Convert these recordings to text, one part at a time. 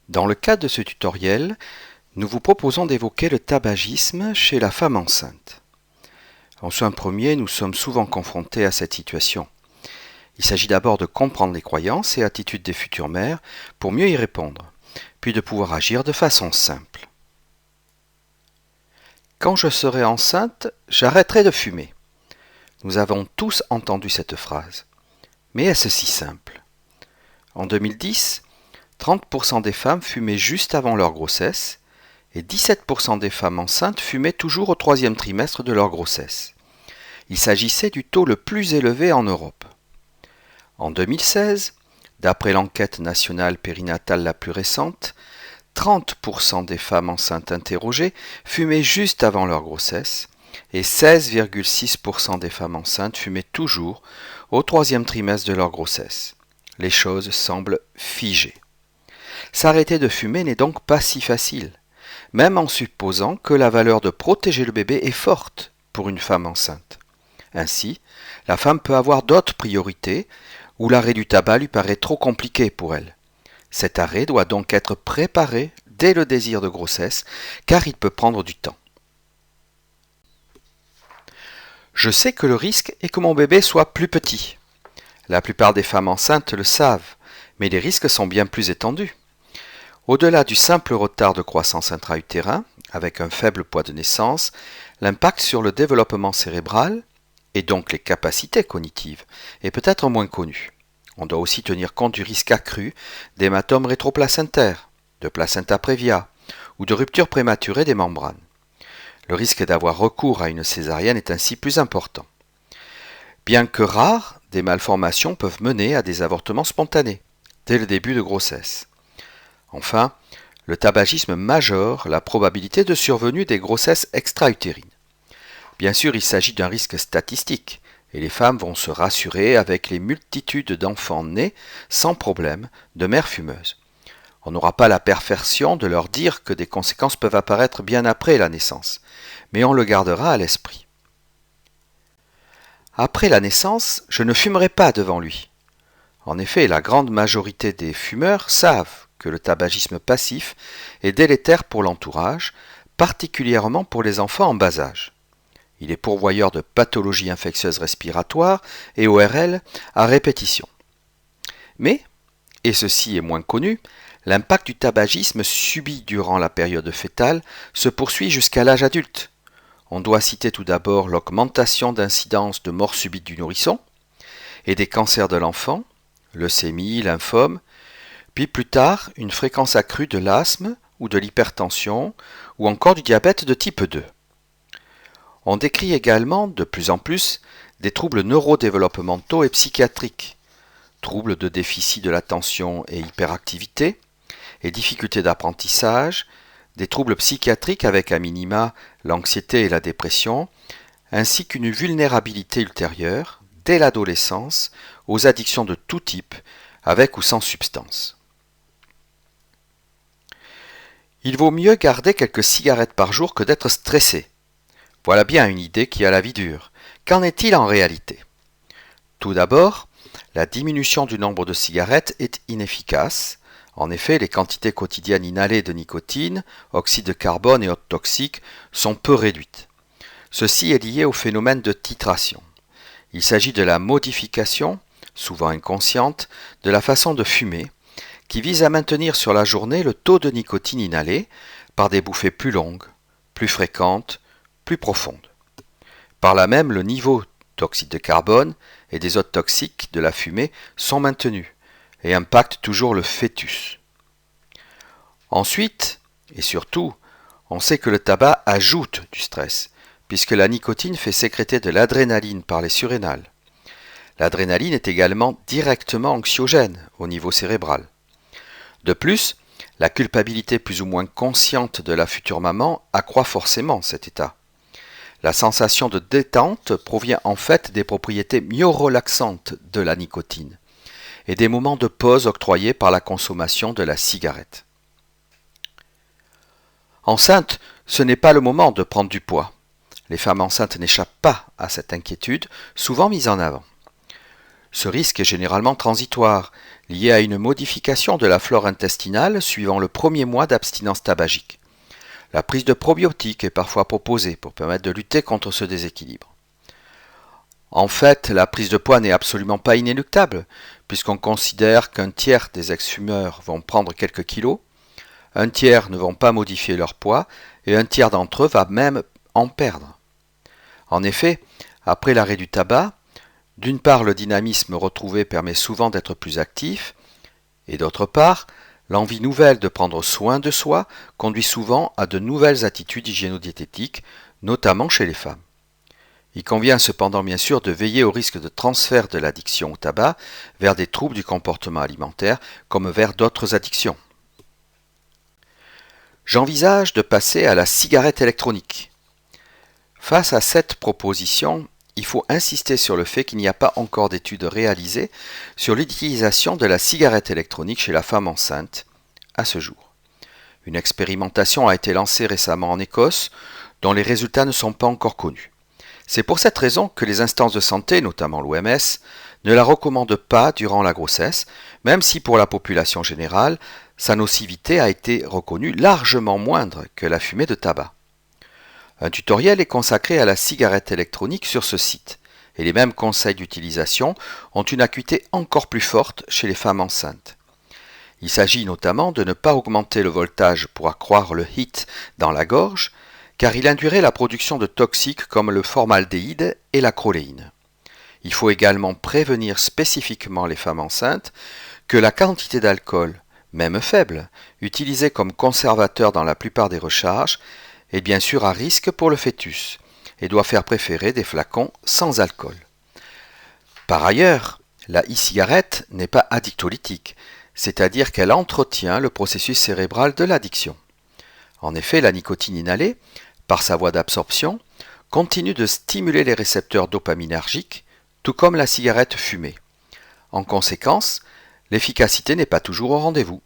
Dans le cadre de ce tutoriel, nous vous proposons d'évoquer le tabagisme chez la femme enceinte. En soin premier, nous sommes souvent confrontés à cette situation. Il s'agit d'abord de comprendre les croyances et attitudes des futures mères pour mieux y répondre, puis de pouvoir agir de façon simple. Quand je serai enceinte, j'arrêterai de fumer. Nous avons tous entendu cette phrase. Mais est-ce si simple? En 2010, 30% des femmes fumaient juste avant leur grossesse et 17% des femmes enceintes fumaient toujours au troisième trimestre de leur grossesse. Il s'agissait du taux le plus élevé en Europe. En 2016, d'après l'enquête nationale périnatale la plus récente, 30% des femmes enceintes interrogées fumaient juste avant leur grossesse et 16,6% des femmes enceintes fumaient toujours au troisième trimestre de leur grossesse. Les choses semblent figées. S'arrêter de fumer n'est donc pas si facile, même en supposant que la valeur de protéger le bébé est forte pour une femme enceinte. Ainsi, la femme peut avoir d'autres priorités où l'arrêt du tabac lui paraît trop compliqué pour elle. Cet arrêt doit donc être préparé dès le désir de grossesse, car il peut prendre du temps. Je sais que le risque est que mon bébé soit plus petit. La plupart des femmes enceintes le savent, mais les risques sont bien plus étendus. Au-delà du simple retard de croissance intra-utérin, avec un faible poids de naissance, l'impact sur le développement cérébral, et donc les capacités cognitives, est peut-être moins connu. On doit aussi tenir compte du risque accru d'hématome rétroplacentaire, de placenta prévia ou de rupture prématurée des membranes. Le risque d'avoir recours à une césarienne est ainsi plus important. Bien que rares, des malformations peuvent mener à des avortements spontanés, dès le début de grossesse. Enfin, le tabagisme majore la probabilité de survenue des grossesses extra-utérines. Bien sûr, il s'agit d'un risque statistique, et les femmes vont se rassurer avec les multitudes d'enfants nés sans problème de mères fumeuses. On n'aura pas la perfection de leur dire que des conséquences peuvent apparaître bien après la naissance, mais on le gardera à l'esprit. Après la naissance, je ne fumerai pas devant lui. En effet, la grande majorité des fumeurs savent que le tabagisme passif est délétère pour l'entourage, particulièrement pour les enfants en bas âge. Il est pourvoyeur de pathologies infectieuses respiratoires et ORL à répétition. Mais, et ceci est moins connu, l'impact du tabagisme subi durant la période fœtale se poursuit jusqu'à l'âge adulte. On doit citer tout d'abord l'augmentation d'incidence de mort subite du nourrisson et des cancers de l'enfant, leucémie, lymphome, puis plus tard une fréquence accrue de l'asthme ou de l'hypertension ou encore du diabète de type 2. On décrit également, de plus en plus, des troubles neurodéveloppementaux et psychiatriques, troubles de déficit de l'attention et hyperactivité, et difficultés d'apprentissage, des troubles psychiatriques avec à minima l'anxiété et la dépression, ainsi qu'une vulnérabilité ultérieure, dès l'adolescence, aux addictions de tout type, avec ou sans substance. Il vaut mieux garder quelques cigarettes par jour que d'être stressé. Voilà bien une idée qui a la vie dure. Qu'en est-il en réalité? Tout d'abord, la diminution du nombre de cigarettes est inefficace. En effet, les quantités quotidiennes inhalées de nicotine, oxyde de carbone et autres toxiques sont peu réduites. Ceci est lié au phénomène de titration. Il s'agit de la modification, souvent inconsciente, de la façon de fumer, qui vise à maintenir sur la journée le taux de nicotine inhalé par des bouffées plus longues, plus fréquentes, plus profondes. Par là même, le niveau d'oxyde de carbone et des autres toxiques de la fumée sont maintenus et impactent toujours le fœtus. Ensuite, et surtout, on sait que le tabac ajoute du stress, puisque la nicotine fait sécréter de l'adrénaline par les surrénales. L'adrénaline est également directement anxiogène au niveau cérébral. De plus, la culpabilité plus ou moins consciente de la future maman accroît forcément cet état. La sensation de détente provient en fait des propriétés myorelaxantes de la nicotine et des moments de pause octroyés par la consommation de la cigarette. Enceinte, ce n'est pas le moment de prendre du poids. Les femmes enceintes n'échappent pas à cette inquiétude, souvent mise en avant. Ce risque est généralement transitoire, lié à une modification de la flore intestinale suivant le premier mois d'abstinence tabagique. La prise de probiotiques est parfois proposée pour permettre de lutter contre ce déséquilibre. En fait, la prise de poids n'est absolument pas inéluctable, puisqu'on considère qu'un tiers des ex-fumeurs vont prendre quelques kilos, un tiers ne vont pas modifier leur poids, et un tiers d'entre eux va même en perdre. En effet, après l'arrêt du tabac, d'une part le dynamisme retrouvé permet souvent d'être plus actif, et d'autre part, l'envie nouvelle de prendre soin de soi conduit souvent à de nouvelles attitudes hygiéno-diététiques, notamment chez les femmes. Il convient cependant bien sûr de veiller au risque de transfert de l'addiction au tabac vers des troubles du comportement alimentaire comme vers d'autres addictions. J'envisage de passer à la cigarette électronique. Face à cette proposition, il faut insister sur le fait qu'il n'y a pas encore d'études réalisées sur l'utilisation de la cigarette électronique chez la femme enceinte à ce jour. Une expérimentation a été lancée récemment en Écosse, dont les résultats ne sont pas encore connus. C'est pour cette raison que les instances de santé, notamment l'OMS, ne la recommandent pas durant la grossesse, même si pour la population générale, sa nocivité a été reconnue largement moindre que la fumée de tabac. Un tutoriel est consacré à la cigarette électronique sur ce site, et les mêmes conseils d'utilisation ont une acuité encore plus forte chez les femmes enceintes. Il s'agit notamment de ne pas augmenter le voltage pour accroître le HIIT dans la gorge, car il induirait la production de toxiques comme le formaldéhyde et la choléine. Il faut également prévenir spécifiquement les femmes enceintes que la quantité d'alcool, même faible, utilisée comme conservateur dans la plupart des recharges, est bien sûr à risque pour le fœtus et doit faire préférer des flacons sans alcool. Par ailleurs, la e-cigarette n'est pas addictolytique, c'est-à-dire qu'elle entretient le processus cérébral de l'addiction. En effet, la nicotine inhalée, par sa voie d'absorption, continue de stimuler les récepteurs dopaminergiques, tout comme la cigarette fumée. En conséquence, l'efficacité n'est pas toujours au rendez-vous.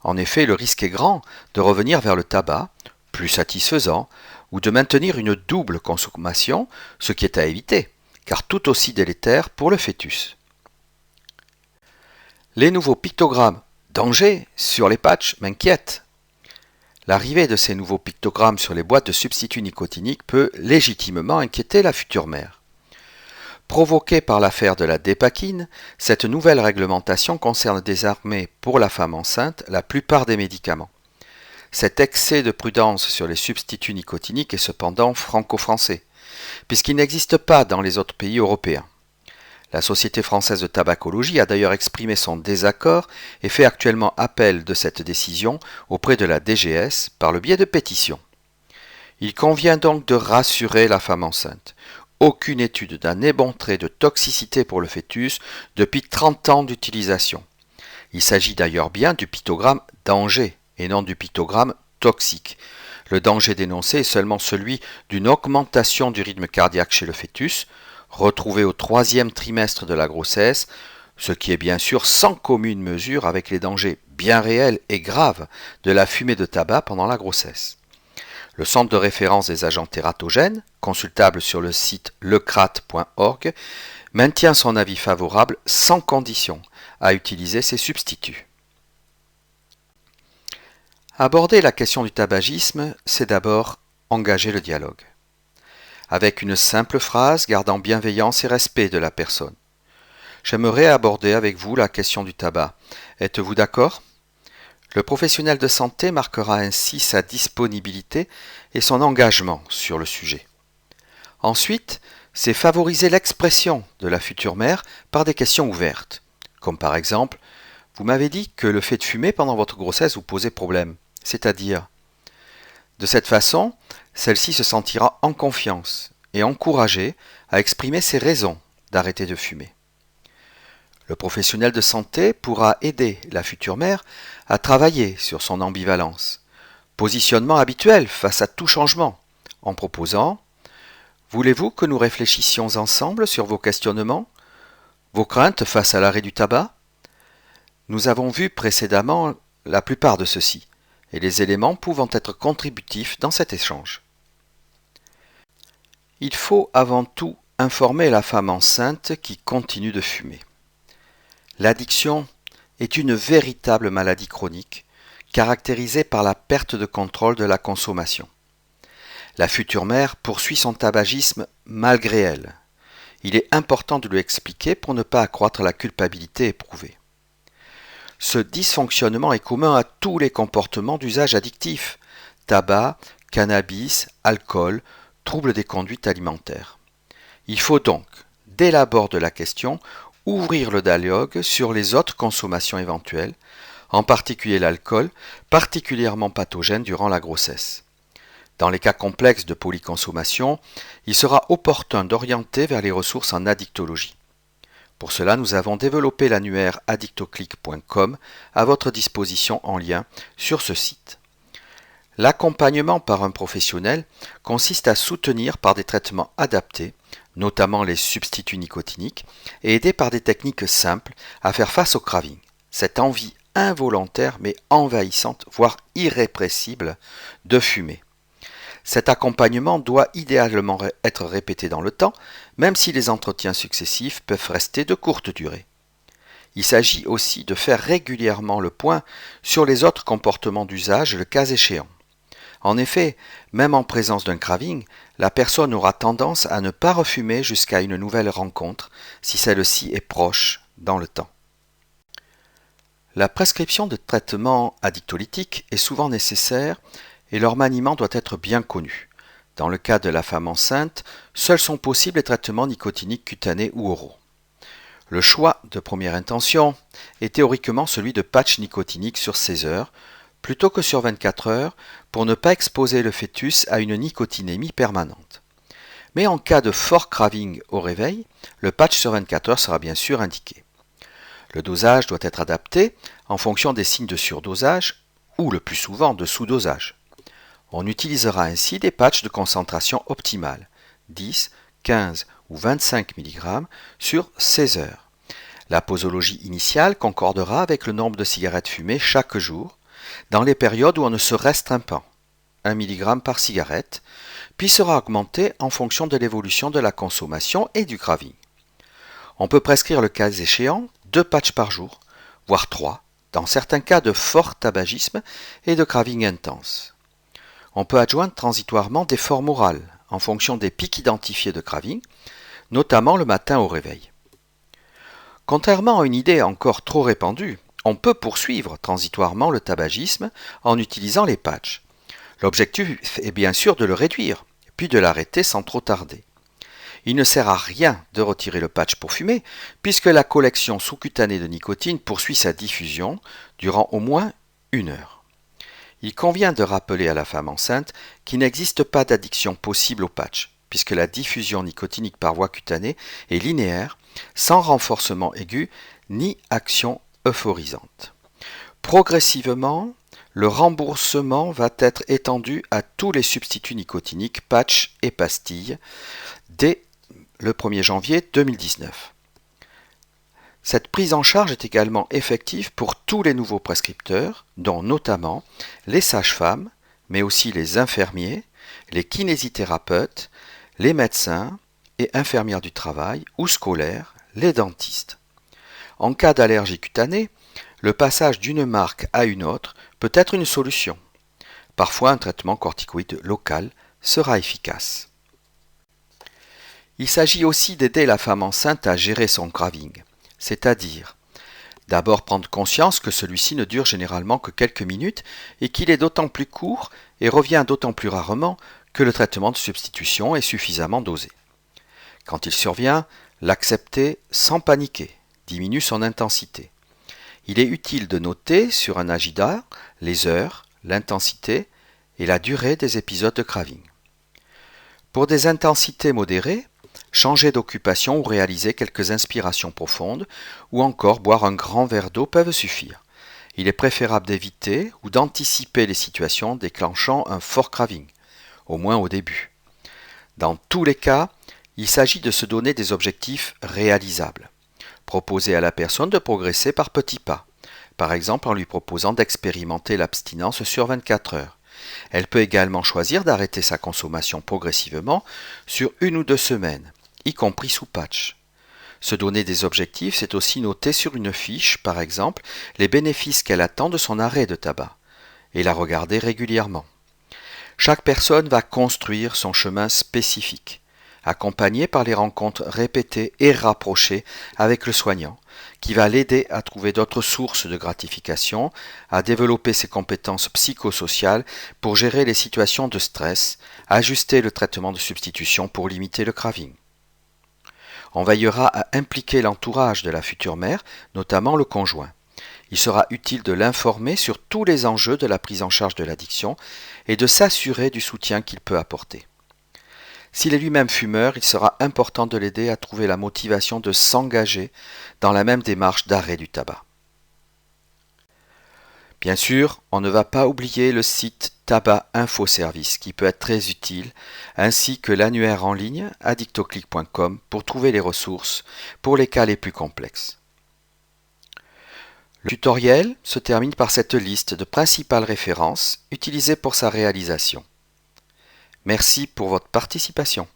En effet, le risque est grand de revenir vers le tabac, plus satisfaisant, ou de maintenir une double consommation, ce qui est à éviter, car tout aussi délétère pour le fœtus. Les nouveaux pictogrammes « Danger » sur les patchs m'inquiètent. L'arrivée de ces nouveaux pictogrammes sur les boîtes de substituts nicotiniques peut légitimement inquiéter la future mère. Provoquée par l'affaire de la dépakine, cette nouvelle réglementation concerne désormais pour la femme enceinte la plupart des médicaments. Cet excès de prudence sur les substituts nicotiniques est cependant franco-français, puisqu'il n'existe pas dans les autres pays européens. La Société française de tabacologie a d'ailleurs exprimé son désaccord et fait actuellement appel de cette décision auprès de la DGS par le biais de pétitions. Il convient donc de rassurer la femme enceinte. Aucune étude n'a démontré de toxicité pour le fœtus depuis 30 ans d'utilisation. Il s'agit d'ailleurs bien du pictogramme « danger » et non du pictogramme « toxique ». Le danger dénoncé est seulement celui d'une augmentation du rythme cardiaque chez le fœtus, retrouvé au 3e trimestre de la grossesse, ce qui est bien sûr sans commune mesure avec les dangers bien réels et graves de la fumée de tabac pendant la grossesse. Le centre de référence des agents tératogènes, consultable sur le site lecrat.org, maintient son avis favorable sans condition à utiliser ces substituts. Aborder la question du tabagisme, c'est d'abord engager le dialogue. Avec une simple phrase gardant bienveillance et respect de la personne. J'aimerais aborder avec vous la question du tabac. Êtes-vous d'accord ? Le professionnel de santé marquera ainsi sa disponibilité et son engagement sur le sujet. Ensuite, c'est favoriser l'expression de la future mère par des questions ouvertes, comme par exemple « Vous m'avez dit que le fait de fumer pendant votre grossesse vous posait problème, c'est-à-dire ?» De cette façon, celle-ci se sentira en confiance et encouragée à exprimer ses raisons d'arrêter de fumer. Le professionnel de santé pourra aider la future mère à travailler sur son ambivalence, positionnement habituel face à tout changement, en proposant « Voulez-vous que nous réfléchissions ensemble sur vos questionnements, vos craintes face à l'arrêt du tabac ? Nous avons vu précédemment la plupart de ceux-ci, et les éléments pouvant être contributifs dans cet échange. » Il faut avant tout informer la femme enceinte qui continue de fumer. L'addiction est une véritable maladie chronique, caractérisée par la perte de contrôle de la consommation. La future mère poursuit son tabagisme malgré elle. Il est important de lui expliquer pour ne pas accroître la culpabilité éprouvée. Ce dysfonctionnement est commun à tous les comportements d'usage addictif: tabac, cannabis, alcool, troubles des conduites alimentaires. Il faut donc, dès l'abord de la question, ouvrir le dialogue sur les autres consommations éventuelles, en particulier l'alcool, particulièrement pathogène durant la grossesse. Dans les cas complexes de polyconsommation, il sera opportun d'orienter vers les ressources en addictologie. Pour cela, nous avons développé l'annuaire addictoclick.com à votre disposition en lien sur ce site. L'accompagnement par un professionnel consiste à soutenir par des traitements adaptés, notamment les substituts nicotiniques, et aider par des techniques simples à faire face au craving, cette envie involontaire mais envahissante, voire irrépressible, de fumer. Cet accompagnement doit idéalement être répété dans le temps, même si les entretiens successifs peuvent rester de courte durée. Il s'agit aussi de faire régulièrement le point sur les autres comportements d'usage le cas échéant. En effet, même en présence d'un craving, la personne aura tendance à ne pas refumer jusqu'à une nouvelle rencontre, si celle-ci est proche dans le temps. La prescription de traitements addictolytiques est souvent nécessaire et leur maniement doit être bien connu. Dans le cas de la femme enceinte, seuls sont possibles les traitements nicotiniques cutanés ou oraux. Le choix de première intention est théoriquement celui de patchs nicotiniques sur 16 heures, plutôt que sur 24 heures, pour ne pas exposer le fœtus à une nicotinémie permanente. Mais en cas de fort craving au réveil, le patch sur 24 heures sera bien sûr indiqué. Le dosage doit être adapté en fonction des signes de surdosage ou le plus souvent de sous-dosage. On utilisera ainsi des patchs de concentration optimale, 10, 15 ou 25 mg sur 16 heures. La posologie initiale concordera avec le nombre de cigarettes fumées chaque jour, dans les périodes où on ne se restreint pas, 1 mg par cigarette, puis sera augmentée en fonction de l'évolution de la consommation et du craving. On peut prescrire le cas échéant 2 patchs par jour, voire 3, dans certains cas de fort tabagisme et de craving intense. On peut adjoindre transitoirement des formes orales, en fonction des pics identifiés de craving, notamment le matin au réveil. Contrairement à une idée encore trop répandue, on peut poursuivre transitoirement le tabagisme en utilisant les patchs. L'objectif est bien sûr de le réduire, puis de l'arrêter sans trop tarder. Il ne sert à rien de retirer le patch pour fumer, puisque la collection sous-cutanée de nicotine poursuit sa diffusion durant au moins 1 heure. Il convient de rappeler à la femme enceinte qu'il n'existe pas d'addiction possible au patch, puisque la diffusion nicotinique par voie cutanée est linéaire, sans renforcement aigu ni action euphorisante. Progressivement, le remboursement va être étendu à tous les substituts nicotiniques, patchs et pastilles dès le 1er janvier 2019. Cette prise en charge est également effective pour tous les nouveaux prescripteurs, dont notamment les sages-femmes, mais aussi les infirmiers, les kinésithérapeutes, les médecins et infirmières du travail ou scolaires, les dentistes. En cas d'allergie cutanée, le passage d'une marque à une autre peut être une solution. Parfois, un traitement corticoïde local sera efficace. Il s'agit aussi d'aider la femme enceinte à gérer son craving, c'est-à-dire d'abord prendre conscience que celui-ci ne dure généralement que quelques minutes et qu'il est d'autant plus court et revient d'autant plus rarement que le traitement de substitution est suffisamment dosé. Quand il survient, l'accepter sans paniquer diminue son intensité. Il est utile de noter sur un agenda les heures, l'intensité et la durée des épisodes de craving. Pour des intensités modérées, changer d'occupation ou réaliser quelques inspirations profondes ou encore boire un grand verre d'eau peuvent suffire. Il est préférable d'éviter ou d'anticiper les situations déclenchant un fort craving, au moins au début. Dans tous les cas, il s'agit de se donner des objectifs réalisables. Proposer à la personne de progresser par petits pas, par exemple en lui proposant d'expérimenter l'abstinence sur 24 heures. Elle peut également choisir d'arrêter sa consommation progressivement sur 1 ou 2 semaines, y compris sous patch. Se donner des objectifs, c'est aussi noter sur une fiche, par exemple, les bénéfices qu'elle attend de son arrêt de tabac, et la regarder régulièrement. Chaque personne va construire son chemin spécifique, accompagné par les rencontres répétées et rapprochées avec le soignant, qui va l'aider à trouver d'autres sources de gratification, à développer ses compétences psychosociales pour gérer les situations de stress, ajuster le traitement de substitution pour limiter le craving. On veillera à impliquer l'entourage de la future mère, notamment le conjoint. Il sera utile de l'informer sur tous les enjeux de la prise en charge de l'addiction et de s'assurer du soutien qu'il peut apporter. S'il est lui-même fumeur, il sera important de l'aider à trouver la motivation de s'engager dans la même démarche d'arrêt du tabac. Bien sûr, on ne va pas oublier le site Tabac Info Service qui peut être très utile, ainsi que l'annuaire en ligne addictoclick.com pour trouver les ressources pour les cas les plus complexes. Le tutoriel se termine par cette liste de principales références utilisées pour sa réalisation. Merci pour votre participation.